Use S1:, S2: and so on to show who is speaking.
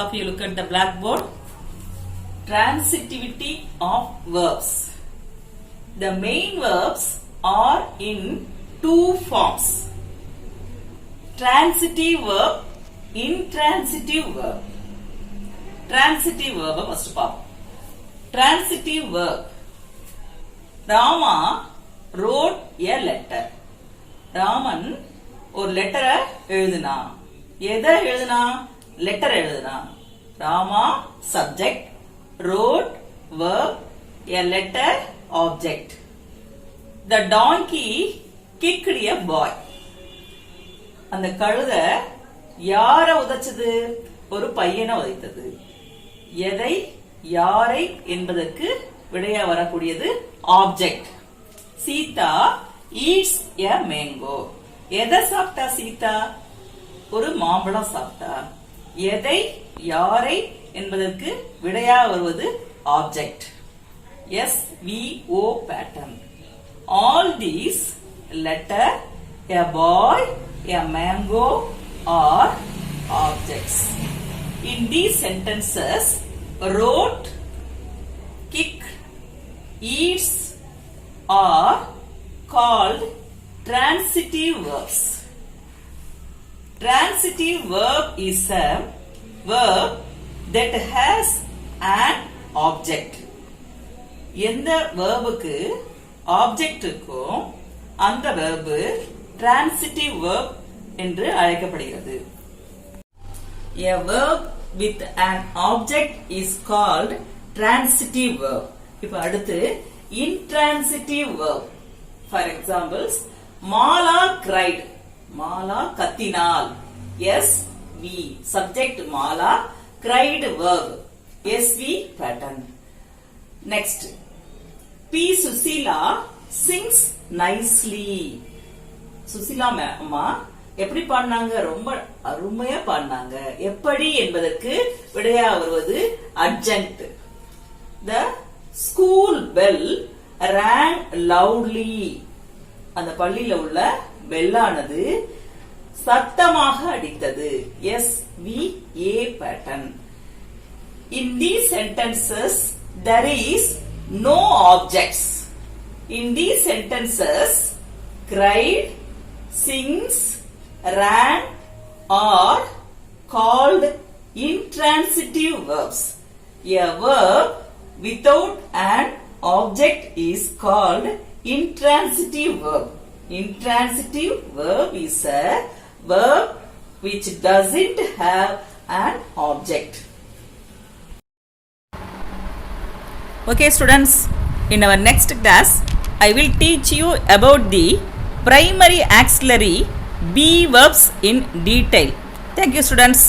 S1: of you look at the blackboard. Transitivity of verbs. The main verbs are in two forms. Transitive verb, intransitive verb. Transitive verb first part. Transitive verb. Rama wrote a letter. Raman ஒரு லெட்டரை எழுதுனா. எதை எழுதுனா? Letter எழுதுனா. Rama subject, wrote verb, a letter object. The donkey kicked a boy. அந்த கழுதை யாரை உதைச்சது? ஒரு பையனை உதைத்தது. எதை, யாரை என்பதற்கு விடையா வரக்கூடியது object. Sita eats a mango. எதை சாப்பிட்டா சீதா? ஒரு மாம்பழம் சாப்பிட்டா. எதை, யாரை என்பதற்கு விடையா வருவது object. SVO pattern. All these letter, a boy, a mango are objects. In these sentences, wrote, kick, eats are called transitive verbs. Transitive verb is a verb that has an object. எந்த verbக்கு object இருக்கோ அந்த verb transitive verb என்று அழைக்கப்படுகிறது. A verb with an object is called transitive verb. இப்ப அடுத்து intransitive verb. For examples, Mala cried. Mala கத்தினாள். SV subject Mala, cried verb. SV pattern. Next, P. Susila sings nicely. Susheela அம்மா எப்படி பாடினாங்க? ரொம்ப அருமையா பாடினாங்க. எப்படி என்பதற்கு விடையா வருவது adjunct. The school bell rang loudly. அந்த பள்ளியில உள்ள பெல்லானது சத்தமாக அடித்தது. SVA pattern. In these sentences there is no objects. In these sentences cried, sings, ran are called intransitive verbs. A verb without an object is called intransitive verb. Intransitive verb is a verb which doesn't have an object. Okay students, in our next class I will teach you about the primary auxiliary be verbs in detail. Thank you students.